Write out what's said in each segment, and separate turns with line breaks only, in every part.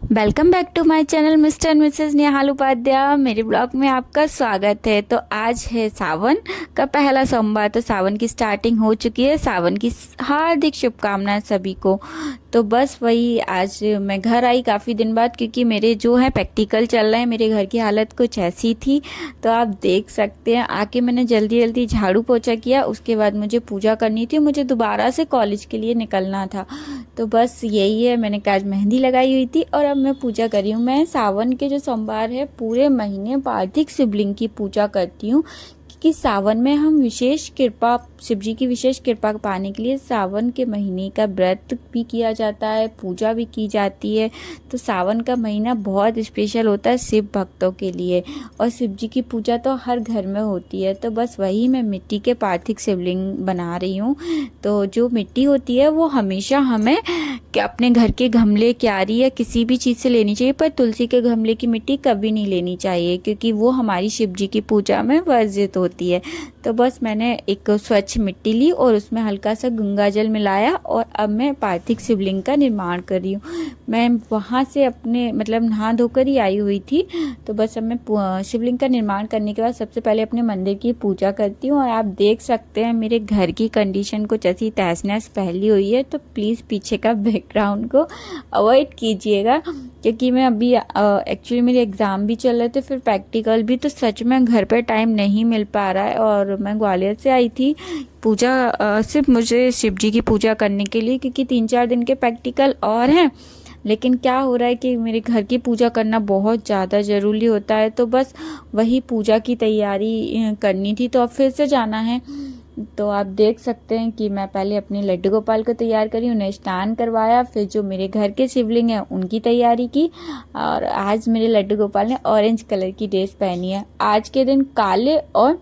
Welcome back to my channel mister and missus Nehal Upadhyay. मेरे blog में आपका स्वागत है। तो आज है सावन का पहला सोमवार, तो सावन की स्टार्टिंग हो चुकी है। सावन की हार्दिक शुभकामनाएं सभी को। तो बस वही आज मैं घर आई काफ़ी दिन बाद, क्योंकि मेरे जो है प्रैक्टिकल चल रहे हैं। मेरे घर की हालत कुछ ऐसी थी, तो आप देख सकते हैं। आके मैंने जल्दी जल्दी झाड़ू पोछा किया, उसके बाद मुझे पूजा करनी थी, मुझे दोबारा से कॉलेज के लिए निकलना था। तो बस यही है, मैंने आज मेहंदी लगाई हुई थी और अब मैं पूजा कर रही हूँ। मैं सावन के जो सोमवार है पूरे महीने पार्थिव शिवलिंग की पूजा करती हूँ, क्योंकि सावन में हम विशेष कृपा, शिव जी की विशेष कृपा पाने के लिए सावन के महीने का व्रत भी किया जाता है, पूजा भी की जाती है। तो सावन का महीना बहुत स्पेशल होता है शिव भक्तों के लिए, और शिव जी की पूजा तो हर घर में होती है। तो बस वही मैं मिट्टी के पार्थिव शिवलिंग बना रही हूँ। तो जो मिट्टी होती है वो हमेशा हमें अपने घर के गमले, क्यारी या किसी भी चीज़ से लेनी चाहिए, पर तुलसी के गमले की मिट्टी कभी नहीं लेनी चाहिए, क्योंकि वो हमारी शिव जी की पूजा में वर्जित होती है। तो बस मैंने एक स्वच्छ मिट्टी ली और उसमें हल्का सा गंगा जल मिलाया, और अब मैं पार्थिव शिवलिंग का निर्माण कर रही हूँ। मैं वहाँ से अपने नहा धोकर ही आई हुई थी। तो बस अब मैं शिवलिंग का निर्माण करने के बाद सबसे पहले अपने मंदिर की पूजा करती हूँ। और आप देख सकते हैं मेरे घर की कंडीशन कुछ ऐसी तहस नहस फैली हुई है, तो प्लीज़ पीछे का बैकग्राउंड को अवॉइड कीजिएगा, क्योंकि मैं अभी एक्चुअली मेरे एग्ज़ाम भी चल रहे थे, फिर प्रैक्टिकल भी, तो सच में घर पे टाइम नहीं मिल पा रहा है। और मैं ग्वालियर से आई थी पूजा सिर्फ मुझे शिव जी की पूजा करने के लिए, क्योंकि 3-4 दिन के प्रैक्टिकल और हैं। लेकिन क्या हो रहा है कि मेरे घर की पूजा करना बहुत ज़्यादा ज़रूरी होता है, तो बस वही पूजा की तैयारी करनी थी। तो अब फिर से जाना है। तो आप देख सकते हैं कि मैं पहले अपने लड्डू गोपाल को तैयार करी, उन्हें स्नान करवाया, फिर जो मेरे घर के शिवलिंग हैं उनकी तैयारी की। और आज मेरे लड्डू गोपाल ने ऑरेंज कलर की ड्रेस पहनी है। आज के दिन काले और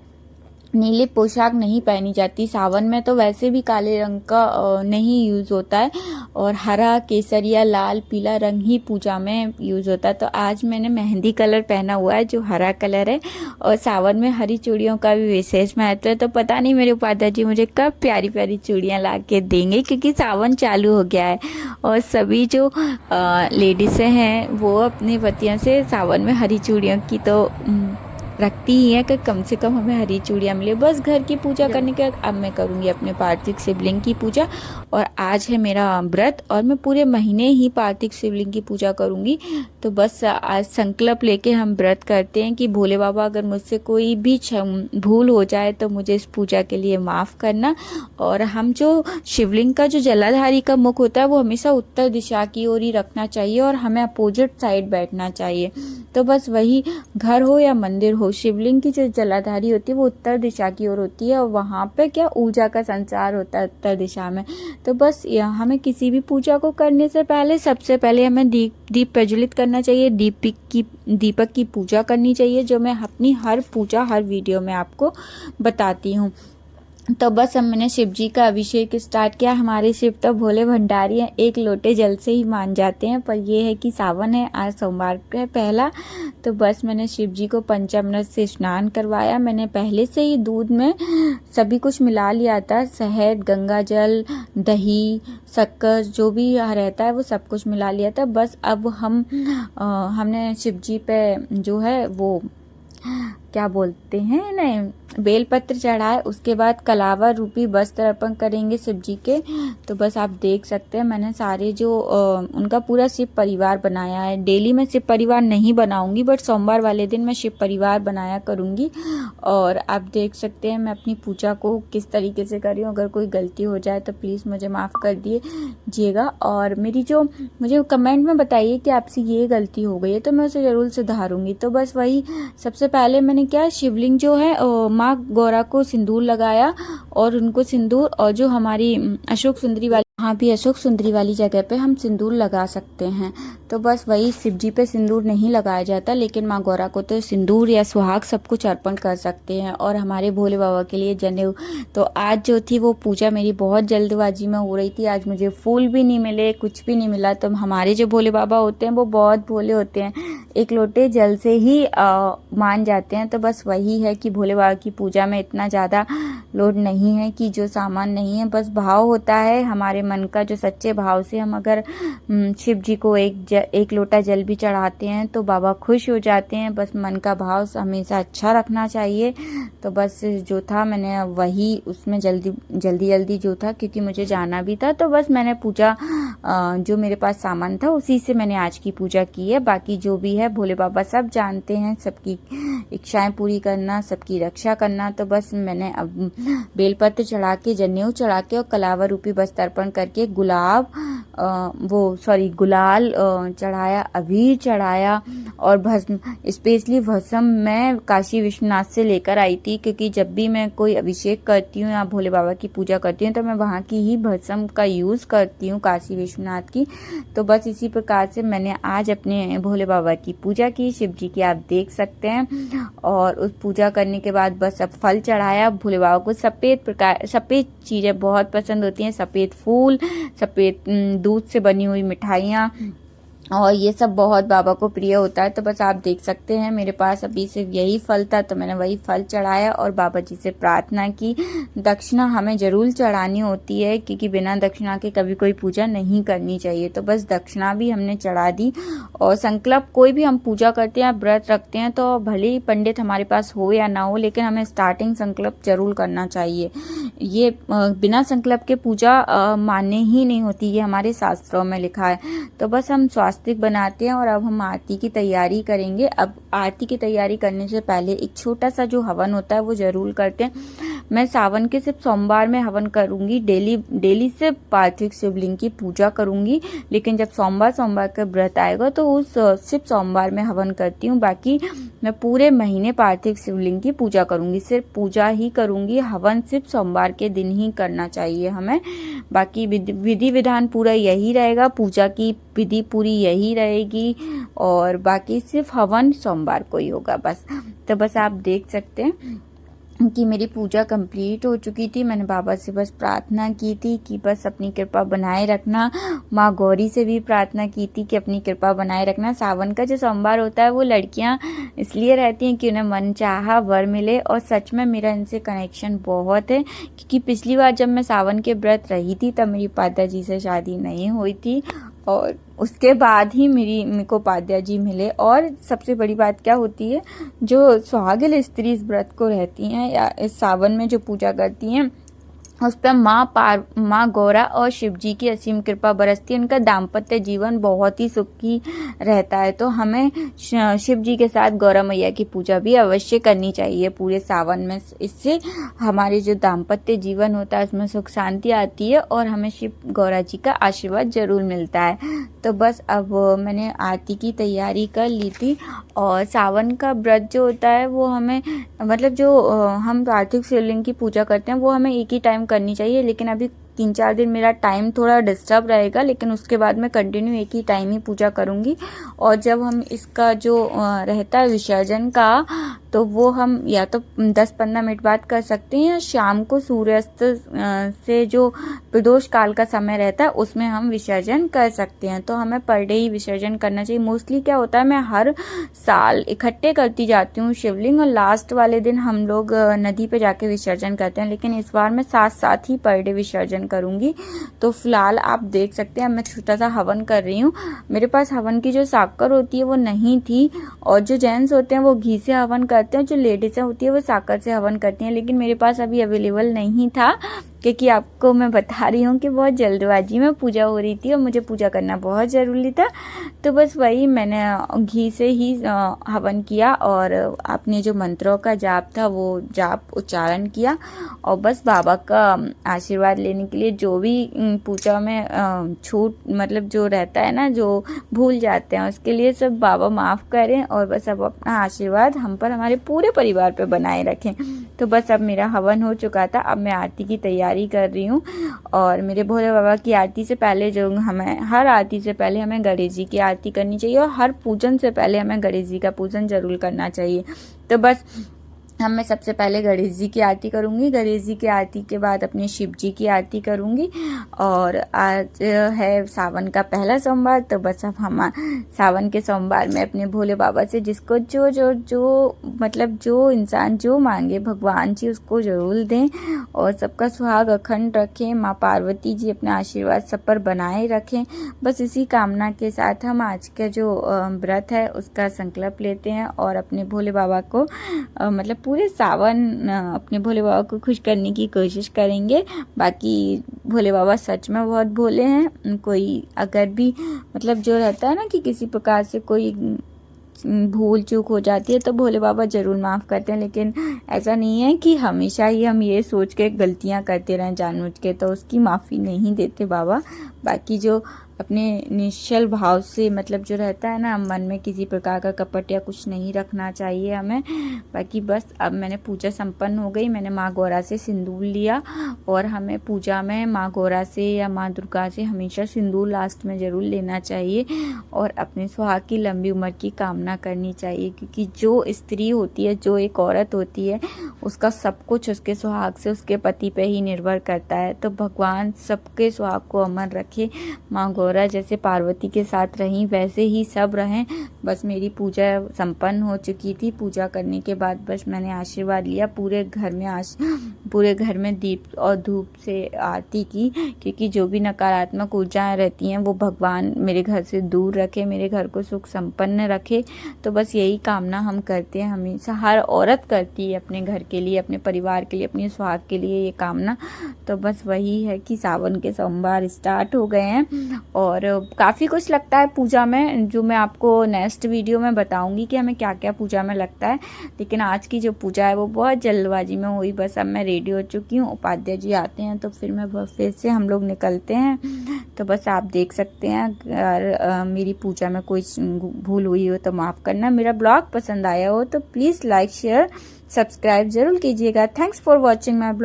नीली पोशाक नहीं पहनी जाती। सावन में तो वैसे भी काले रंग का नहीं यूज़ होता है, और हरा, केसरिया, लाल, पीला रंग ही पूजा में यूज़ होता है। तो आज मैंने मेहंदी कलर पहना हुआ है, जो हरा कलर है। और सावन में हरी चूड़ियों का भी विशेष महत्व है। तो पता नहीं मेरे उपाध्याय जी मुझे कब प्यारी प्यारी चूड़ियाँ ला के देंगे, क्योंकि सावन चालू हो गया है। और सभी जो लेडीज़ें हैं वो अपने पतियों से सावन में हरी चूड़ियों की तो रखती ही है कि कम से कम हमें हरी चूड़ियाँ मिले। बस घर की पूजा करने के बाद अब मैं करूँगी अपने पार्थिव शिवलिंग की पूजा। और आज है मेरा व्रत, और मैं पूरे महीने ही पार्थिव शिवलिंग की पूजा करूँगी। तो बस आज संकल्प लेके हम व्रत करते हैं कि भोले बाबा, अगर मुझसे कोई भी भूल हो जाए तो मुझे इस पूजा के लिए माफ़ करना। और हम जो शिवलिंग का जो जलाधारी का मुख होता है वो हमेशा उत्तर दिशा की ओर ही रखना चाहिए, और हमें अपोजिट साइड बैठना चाहिए। तो बस वही घर हो या मंदिर हो, शिवलिंग की जो जलाधारी होती है वो उत्तर दिशा की ओर होती है, और वहाँ पे क्या ऊर्जा का संचार होता है उत्तर दिशा में। तो बस हमें किसी भी पूजा को करने से पहले सबसे पहले हमें दीप प्रज्वलित करना चाहिए, दीपक की पूजा करनी चाहिए, जो मैं अपनी हर पूजा, हर वीडियो में आपको बताती हूँ। तो बस अब मैंने शिव जी का अभिषेक स्टार्ट किया। हमारे शिव तो भोले भंडारी हैं, एक लोटे जल से ही मान जाते हैं, पर ये है कि सावन है, आज सोमवार है पहला। तो बस मैंने शिव जी को पंचामृत से स्नान करवाया। मैंने पहले से ही दूध में सभी कुछ मिला लिया था, शहद, गंगा जल, दही, शक्कर, जो भी रहता है वो सब कुछ मिला लिया था। बस अब हमने शिव जी पे जो है वो क्या बोलते हैं, नहीं, बेलपत्र चढ़ाए, उसके बाद कलावा रूपी वस्त्र अर्पण करेंगे शिव जी के। तो बस आप देख सकते हैं मैंने सारे जो उनका पूरा शिव परिवार बनाया है। डेली मैं शिव परिवार नहीं बनाऊंगी, बट सोमवार वाले दिन मैं शिव परिवार बनाया करूंगी। और आप देख सकते हैं मैं अपनी पूजा को किस तरीके से कर रही हूँ। अगर कोई गलती हो जाए तो प्लीज़ मुझे माफ़ कर दीजिएगा। और मेरी जो, मुझे कमेंट में बताइए कि आपसे ये गलती हो गई है, तो मैं उसे ज़रूर सुधारूंगी। तो बस वही, सबसे पहले मैंने क्या, शिवलिंग जो है माँ गौरा को सिंदूर लगाया, और उनको सिंदूर, और जो हमारी अशोक सुंदरी वाली, हाँ भी अशोक सुंदरी वाली जगह पे हम सिंदूर लगा सकते हैं। तो बस वही, शिव जी पे सिंदूर नहीं लगाया जाता, लेकिन माँ गौरा को तो सिंदूर या सुहाग सब कुछ अर्पण कर सकते हैं। और हमारे भोले बाबा के लिए जनेऊ। तो आज जो थी वो पूजा मेरी बहुत जल्दबाजी में हो रही थी। आज मुझे फूल भी नहीं मिले, कुछ भी नहीं मिला। तो हमारे जो भोले बाबा होते हैं वो बहुत भोले होते हैं, एक लोटे जल से ही मान जाते हैं। तो बस वही है कि भोले बाबा की पूजा में इतना ज़्यादा लोड नहीं है कि जो सामान नहीं है, बस भाव होता है हमारे मन का, जो सच्चे भाव से हम अगर शिव जी को एक लोटा जल भी चढ़ाते हैं तो बाबा खुश हो जाते हैं। बस मन का भाव हमेशा अच्छा रखना चाहिए। तो बस जो था मैंने वही उसमें जल्दी जो था, क्योंकि मुझे जाना भी था, तो बस मैंने पूजा जो मेरे पास सामान था उसी से मैंने आज की पूजा की है। बाकी जो भी है भोले बाबा सब जानते हैं, सबकी इच्छाएं पूरी करना, सबकी रक्षा करना। तो बस मैंने अब बेलपत्र चढ़ा के, जनेऊ चढ़ा के और कलावा रूपी वस्त्र अर्पण करके गुलाल चढ़ाया, अबीर चढ़ाया और भस्म, स्पेशली भस्म मैं काशी विश्वनाथ से लेकर आई थी, क्योंकि जब भी मैं कोई अभिषेक करती हूँ या भोले बाबा की पूजा करती हूँ तो मैं वहाँ की ही भस्म का यूज़ करती हूँ, काशी विश्वनाथ की। तो बस इसी प्रकार से मैंने आज अपने भोले बाबा की पूजा की, शिव जी की आप देख सकते हैं। और उस पूजा करने के बाद बस अब फल चढ़ाया। भोले बाबा को सफ़ेद चीज़ें बहुत पसंद होती हैं, सफ़ेद फूल, सफ़ेद दूध से बनी हुई मिठाइयाँ और ये सब बहुत बाबा को प्रिय होता है। तो बस आप देख सकते हैं मेरे पास अभी सिर्फ यही फल था, तो मैंने वही फल चढ़ाया और बाबा जी से प्रार्थना की। दक्षिणा हमें जरूर चढ़ानी होती है, क्योंकि बिना दक्षिणा के कभी कोई पूजा नहीं करनी चाहिए। तो बस दक्षिणा भी हमने चढ़ा दी। और संकल्प, कोई भी हम पूजा करते हैं, व्रत रखते हैं, तो भले ही पंडित हमारे पास हो या ना हो, लेकिन हमें स्टार्टिंग संकल्प जरूर करना चाहिए। ये बिना संकल्प के पूजा मान्य ही नहीं होती, ये हमारे शास्त्रों में लिखा है। तो बस हम स्वास्तिक बनाते हैं और अब हम आरती की तैयारी करेंगे। अब आरती की तैयारी करने से पहले एक छोटा सा जो हवन होता है वो जरूर करते हैं। मैं सावन के सिर्फ सोमवार में हवन करूंगी, डेली से पार्थिव शिवलिंग की पूजा करूंगी, लेकिन जब सोमवार का व्रत आएगा तो उस सिर्फ सोमवार में हवन करती हूँ। बाकी मैं पूरे महीने पार्थिव शिवलिंग की पूजा करूंगी, सिर्फ पूजा ही करूंगी। हवन सिर्फ सोमवार के दिन ही करना चाहिए हमें। बाकी विधि विधान पूरा यही रहेगा, पूजा की विधि पूरी यही रहेगी और बाकी सिर्फ हवन सोमवार को ही होगा बस। तो बस आप देख सकते हैं कि मेरी पूजा कंप्लीट हो चुकी थी। मैंने बाबा से बस प्रार्थना की थी कि बस अपनी कृपा बनाए रखना। माँ गौरी से भी प्रार्थना की थी कि अपनी कृपा बनाए रखना। सावन का जो सोमवार होता है वो लड़कियां इसलिए रहती हैं कि उन्हें मनचाहा वर मिले, और सच में मेरा इनसे कनेक्शन बहुत है, क्योंकि पिछली बार जब मैं सावन के व्रत रही थी तब मेरी पादा जी से शादी नहीं हुई थी और उसके बाद ही मेरे को पाद्या जी मिले। और सबसे बड़ी बात क्या होती है, जो सुहागिन स्त्री इस व्रत को रहती हैं या इस सावन में जो पूजा करती हैं, उस पर माँ गौरा और शिव जी की असीम कृपा बरसती है। उनका दाम्पत्य जीवन बहुत ही सुखी रहता है। तो हमें शिव जी के साथ गौरा मैया की पूजा भी अवश्य करनी चाहिए पूरे सावन में। इससे हमारे जो दाम्पत्य जीवन होता है उसमें सुख शांति आती है और हमें शिव गौरा जी का आशीर्वाद जरूर मिलता है। तो बस अब मैंने आरती की तैयारी कर ली थी। और सावन का व्रत जो होता है वो हमें, मतलब जो हम पार्थिव शिवलिंग की पूजा करते हैं वो हमें एक ही टाइम करनी चाहिए, लेकिन अभी 3-4 दिन मेरा टाइम थोड़ा डिस्टर्ब रहेगा, लेकिन उसके बाद मैं कंटिन्यू एक ही टाइम ही पूजा करूंगी। और जब हम इसका जो रहता है विसर्जन का, तो वो हम या तो 10-15 मिनट बाद कर सकते हैं, या शाम को सूर्यास्त से जो प्रदोष काल का समय रहता है उसमें हम विसर्जन कर सकते हैं। तो हमें पर डे ही विसर्जन करना चाहिए। मोस्टली क्या होता है, मैं हर साल इकट्ठे करती जाती हूँ शिवलिंग और लास्ट वाले दिन हम लोग नदी पे जाके विसर्जन करते हैं, लेकिन इस बार मैं साथ ही पर डे विसर्जन करूंगी। तो फिलहाल आप देख सकते हैं मैं छोटा सा हवन कर रही हूँ। मेरे पास हवन की जो साकर होती है वो नहीं थी, और जो जेंट्स होते हैं वो घी से हवन करते हैं, जो लेडीज होती है वो साकर से हवन करती हैं, लेकिन मेरे पास अभी अवेलेबल नहीं था, क्योंकि आपको मैं बता रही हूँ कि बहुत जल्दबाजी में पूजा हो रही थी और मुझे पूजा करना बहुत ज़रूरी था। तो बस वही मैंने घी से ही हवन किया और अपने जो मंत्रों का जाप था वो जाप उच्चारण किया, और बस बाबा का आशीर्वाद लेने के लिए जो भी पूजा में छूट मतलब जो रहता है ना, जो भूल जाते हैं, उसके लिए सब बाबा माफ़ करें और बस अब अपना आशीर्वाद हम पर, हमारे पूरे परिवार पर बनाए रखें। तो बस अब मेरा हवन हो चुका था, अब मैं आरती की तैयारी कर रही हूँ। और मेरे भोले बाबा की आरती से पहले हर आरती से पहले हमें गणेश जी की आरती करनी चाहिए, और हर पूजन से पहले हमें गणेश जी का पूजन जरूर करना चाहिए। तो बस मैं सबसे पहले गणेश जी की आरती करूँगी। गणेश जी की आरती के बाद अपने शिव जी की आरती करूँगी। और आज है सावन का पहला सोमवार, तो बस अब हम सावन के सोमवार में अपने भोले बाबा से जिसको जो मतलब जो इंसान जो मांगे भगवान जी उसको जरूर दें और सबका सुहाग अखंड रखें। माँ पार्वती जी अपना आशीर्वाद सब पर बनाए रखें। बस इसी कामना के साथ हम आज का जो व्रत है उसका संकल्प लेते हैं और अपने भोले बाबा को मतलब पूरे सावन अपने भोले बाबा को खुश करने की कोशिश करेंगे। बाकी भोले बाबा सच में बहुत भोले हैं। कोई अगर भी मतलब जो रहता है ना कि किसी प्रकार से कोई भूल चूक हो जाती है तो भोले बाबा ज़रूर माफ़ करते हैं, लेकिन ऐसा नहीं है कि हमेशा ही हम ये सोच के गलतियां करते रहें जानबूझ के, तो उसकी माफ़ी नहीं देते बाबा। बाकी जो अपने निश्चल भाव से मतलब जो रहता है ना मन में किसी प्रकार का कपट या कुछ नहीं रखना चाहिए हमें। बाकी बस अब मैंने पूजा संपन्न हो गई। मैंने माँ गौरा से सिंदूर लिया और हमें पूजा में माँ गौरा से या माँ दुर्गा से हमेशा सिंदूर लास्ट में ज़रूर लेना चाहिए और अपने सुहाग की लंबी उम्र की कामना करनी चाहिए, क्योंकि जो स्त्री होती है, जो एक औरत होती है, उसका सब कुछ उसके सुहाग से उसके पति पे ही निर्भर करता है। तो भगवान सबके सुहाग को अमर रखे। माँ गौरा जैसे पार्वती के साथ रहीं वैसे ही सब रहें। बस मेरी पूजा संपन्न हो चुकी थी। पूजा करने के बाद बस मैंने आशीर्वाद लिया। पूरे घर में दीप और धूप से आरती की, क्योंकि जो भी नकारात्मक ऊर्जाएं रहती हैं वो भगवान मेरे घर से दूर रखे, मेरे घर को सुख संपन्न रखे। तो बस यही कामना हम करते हैं, हमेशा हर औरत करती है अपने घर के लिए, अपने परिवार के लिए, अपने सुहाग के लिए ये कामना। तो बस वही है कि सावन के सोमवार स्टार्ट हो गए हैं और काफ़ी कुछ लगता है पूजा में, जो मैं आपको नेक्स्ट वीडियो में बताऊंगी कि हमें क्या क्या पूजा में लगता है। लेकिन आज की जो पूजा है वो बहुत जल्दबाजी में हुई। बस अब मैं रेडी हो चुकी हूँ, उपाध्याय जी आते हैं तो फिर से हम लोग निकलते हैं। तो बस आप देख सकते हैं, अगर मेरी पूजा में कोई भूल हुई हो तो माफ़ करना। मेरा ब्लॉग पसंद आया हो तो प्लीज़ लाइक शेयर सब्सक्राइब जरूर कीजिएगा। Thanks for watching my blog.